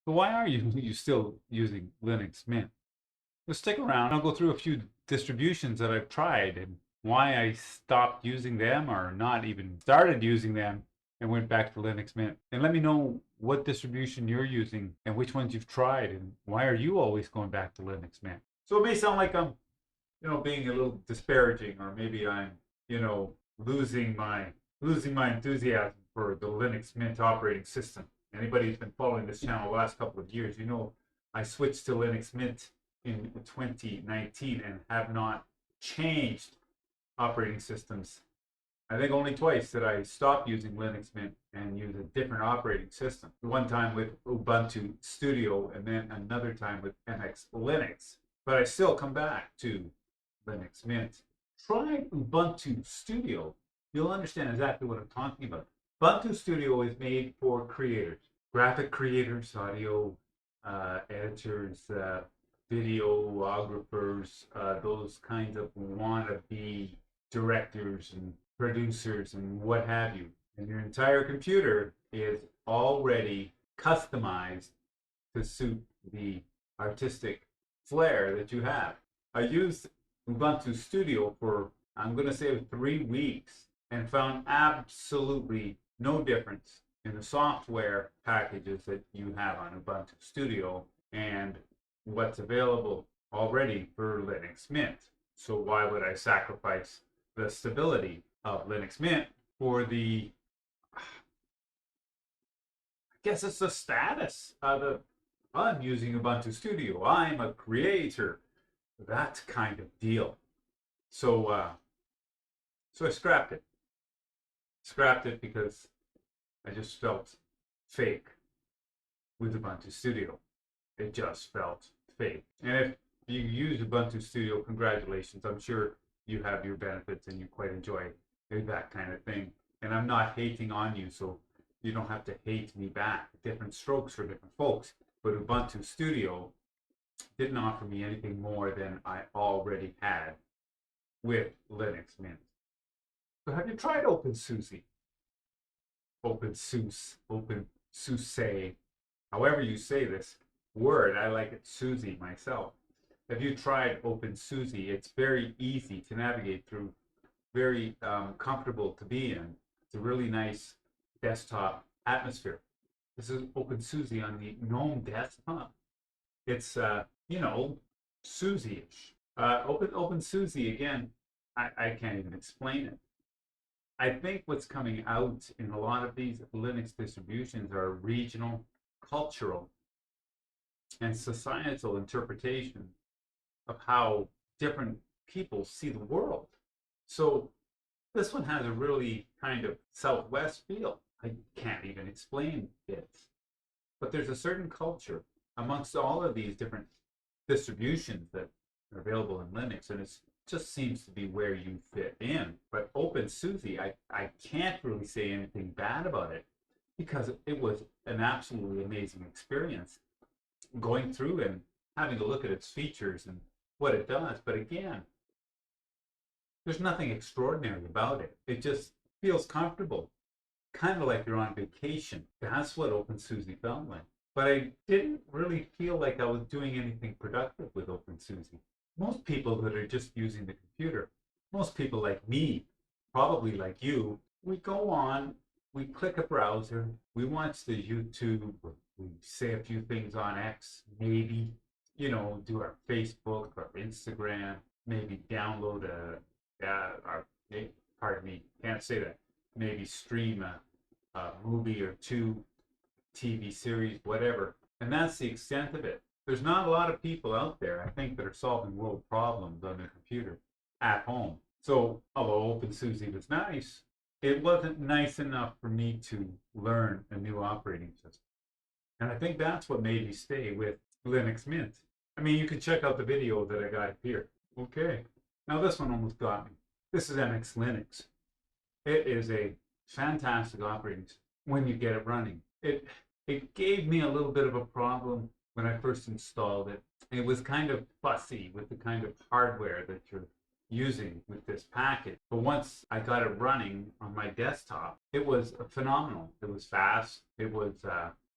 So why are you still using Linux Mint? Well, stick around. I'll go through a few distributions that I've tried and why I stopped using them or not even started using them and went back to Linux Mint. And let me know what distribution you're using and which ones you've tried and why are you always going back to Linux Mint. So it may sound like I'm, being a little disparaging or maybe I'm, losing my enthusiasm for the Linux Mint operating system. Anybody who's been following this channel the last couple of years, I switched to Linux Mint in 2019 and have not changed operating systems. I think only twice did I stop using Linux Mint and use a different operating system. One time with Ubuntu Studio and then another time with MX Linux. But I still come back to Linux Mint. Try Ubuntu Studio. You'll understand exactly what I'm talking about. Ubuntu Studio is made for creators, graphic creators, audio editors, videographers, those kinds of wannabe directors and producers and what have you. And your entire computer is already customized to suit the artistic flair that you have. I used Ubuntu Studio for, I'm going to say, 3 weeks and found absolutely no difference in the software packages that you have on Ubuntu Studio and what's available already for Linux Mint. So why would I sacrifice the stability of Linux Mint for I guess it's the status of I'm using Ubuntu Studio. I'm a creator. That kind of deal. So, so I scrapped it. Scrapped it because I just felt fake with Ubuntu Studio. It just felt fake. And if you use Ubuntu Studio, congratulations. I'm sure you have your benefits and you quite enjoy that kind of thing. And I'm not hating on you, so you don't have to hate me back. Different strokes for different folks. But Ubuntu Studio didn't offer me anything more than I already had with Linux Mint. So have you tried openSUSE? openSUSE, openSUSE, however you say this word. I like it SUSE myself. Have you tried openSUSE? It's very easy to navigate through, very comfortable to be in. It's a really nice desktop atmosphere. This is openSUSE on the GNOME desktop. It's, SUSE-ish. openSUSE, again, I can't even explain it. I think what's coming out in a lot of these Linux distributions are regional, cultural, and societal interpretation of how different people see the world. So this one has a really kind of Southwest feel. I can't even explain it. But there's a certain culture amongst all of these different distributions that are available in Linux, and it just seems to be where you fit in. But openSUSE, I can't really say anything bad about it because it was an absolutely amazing experience going through and having a look at its features and what it does. But again, there's nothing extraordinary about it. It just feels comfortable, kind of like you're on vacation. That's what openSUSE felt like. But I didn't really feel like I was doing anything productive with openSUSE. Most people that are just using the computer, most people like me, probably like you, we go on, we click a browser, we watch the YouTube, we say a few things on X, maybe, do our Facebook or Instagram, maybe download pardon me, can't say that, maybe stream a movie or two, TV series, whatever. And that's the extent of it. There's not a lot of people out there, I think, that are solving world problems on their computer at home. So, although openSUSE was nice, it wasn't nice enough for me to learn a new operating system. And I think that's what made me stay with Linux Mint. I mean, you can check out the video that I got here. Okay. Now this one almost got me. This is MX Linux. It is a fantastic operating system when you get it running. It gave me a little bit of a problem when I first installed it. It was kind of fussy with the kind of hardware that you're using with this package. But once I got it running on my desktop, it was phenomenal. It was fast. It was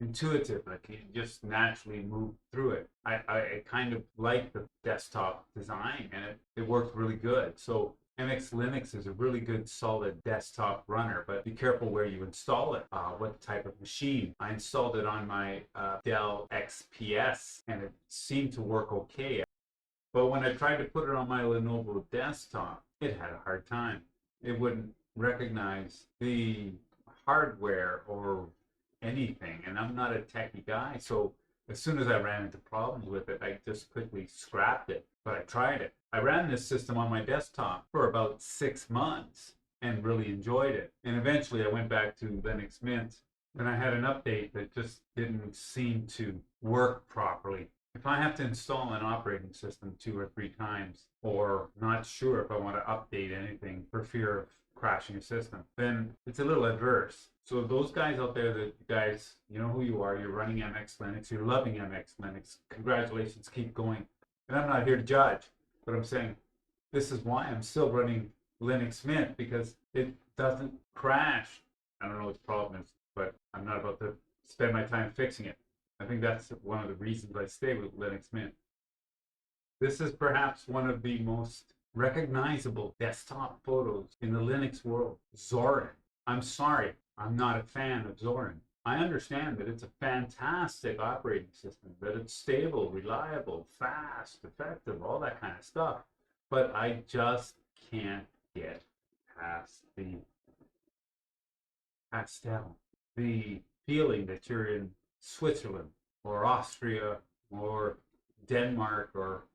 intuitive, like you just naturally move through it. I kind of like the desktop design, and it worked really good. So MX Linux is a really good solid desktop runner, but be careful where you install it, what type of machine. I installed it on my Dell XPS, and it seemed to work okay. But when I tried to put it on my Lenovo desktop, it had a hard time. It wouldn't recognize the hardware or anything, and I'm not a techie guy, so as soon as I ran into problems with it, I just quickly scrapped it. But I tried it. I ran this system on my desktop for about 6 months and really enjoyed it. And eventually I went back to Linux Mint, and I had an update that just didn't seem to work properly. If I have to install an operating system 2 or 3 times, or not sure if I want to update anything for fear of crashing a system, then it's a little adverse. So those guys out there, that you guys, you know who you are, you're running MX Linux, you're loving MX Linux, congratulations, keep going. And I'm not here to judge, but I'm saying this is why I'm still running Linux Mint, because it doesn't crash. I don't know what the problem is, but I'm not about to spend my time fixing it. I think that's one of the reasons I stay with Linux Mint. This is perhaps one of the most recognizable desktop photos in the Linux world. Zorin. I'm sorry, I'm not a fan of Zorin. I understand that it's a fantastic operating system, that it's stable, reliable, fast, effective, all that kind of stuff. But I just can't get past the pastel, the feeling that you're in Switzerland or Austria or Denmark or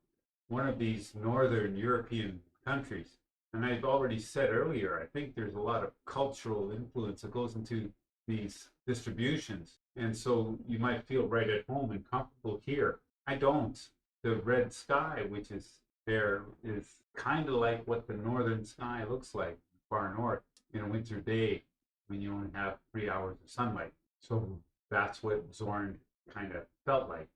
one of these northern European countries. And I've already said earlier, I think there's a lot of cultural influence that goes into these distributions. And so you might feel right at home and comfortable here. I don't. The red sky, which is there, is kind of like what the northern sky looks like far north in a winter day when you only have 3 hours of sunlight. So that's what Zorin kind of felt like.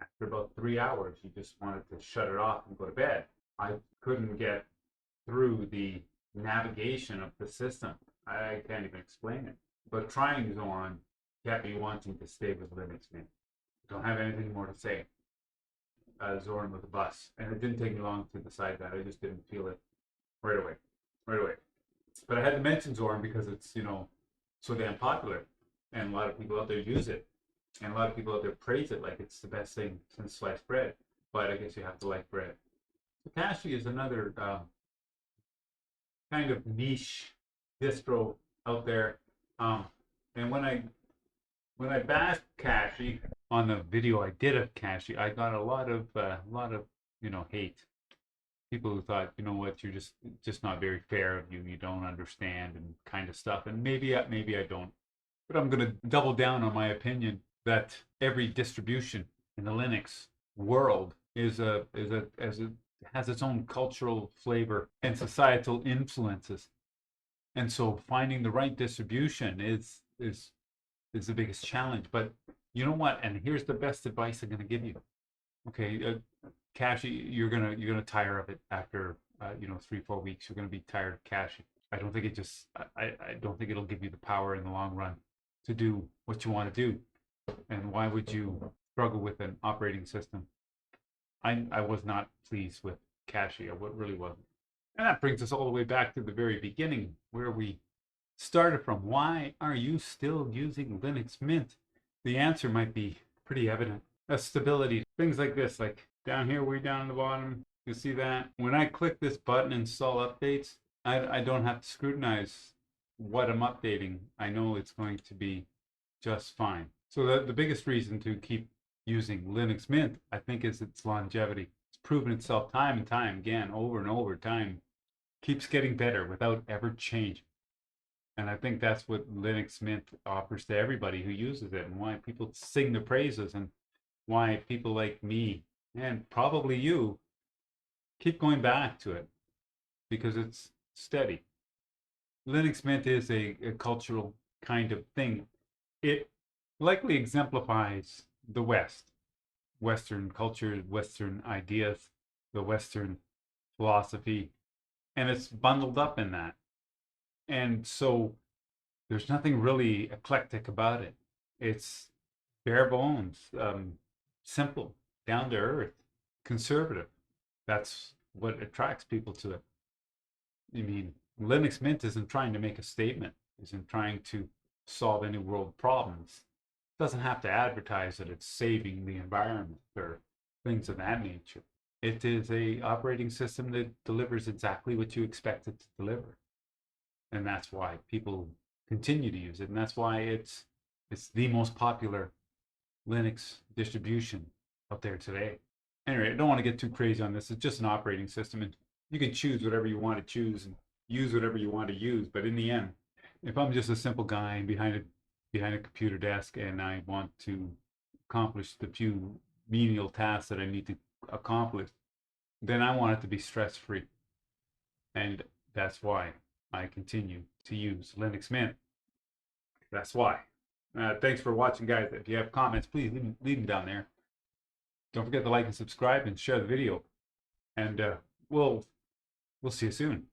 After about 3 hours, you just wanted to shut it off and go to bed. I couldn't get through the navigation of the system. I can't even explain it. But trying Zorin kept me wanting to stay with Linux Mint. Don't have anything more to say. Zorin was a bus, and it didn't take me long to decide that. I just didn't feel it right away. But I had to mention Zorin because it's, so damn popular, and a lot of people out there use it, and a lot of people out there praise it like it's the best thing since sliced bread. But I guess you have to like bread. Cashy is another kind of niche distro out there, and when I bashed Cashy on the video I did of Cashy, I got a lot of hate. People who thought, you know what, you're just not very fair of you. You don't understand and kind of stuff. And maybe I don't, but I'm going to double down on my opinion that every distribution in the Linux world has its own cultural flavor and societal influences. And so finding the right distribution is the biggest challenge. But you know what? And here's the best advice I'm going to give you. Okay, Cashy, you're gonna tire of it after 3-4 weeks. You're gonna be tired of Cashy. I don't think I don't think it'll give you the power in the long run to do what you want to do. And why would you struggle with an operating system? I was not pleased with Cashy. I really wasn't. And that brings us all the way back to the very beginning where we started from. Why are you still using Linux Mint? The answer might be pretty evident. Stability, things like this, like down here, way down at the bottom, you see that when I click this button, install updates, I don't have to scrutinize what I'm updating. I know it's going to be just fine. So the biggest reason to keep using Linux Mint, I think, is its longevity. It's proven itself time and time again, over and over time, keeps getting better without ever changing. And I think that's what Linux Mint offers to everybody who uses it, and why people sing the praises, and why people like me, and probably you, keep going back to it, because it's steady. Linux Mint is a cultural kind of thing. It likely exemplifies the West, Western culture, Western ideas, the Western philosophy, and it's bundled up in that. And so there's nothing really eclectic about it. It's bare bones, simple, down to earth, conservative. That's what attracts people to it. I mean, Linux Mint isn't trying to make a statement, isn't trying to solve any world problems. It doesn't have to advertise that it's saving the environment or things of that nature. It is a operating system that delivers exactly what you expect it to deliver. And that's why people continue to use it. And that's why it's the most popular Linux distribution out there today. Anyway, I don't want to get too crazy on this. It's just an operating system, and you can choose whatever you want to choose and use whatever you want to use. But in the end, if I'm just a simple guy behind a computer desk and I want to accomplish the few menial tasks that I need to accomplish, then I want it to be stress free, and that's why I continue to use Linux Mint. That's why. Thanks for watching, guys. If you have comments, please leave them down there. Don't forget to like and subscribe and share the video. And we'll see you soon.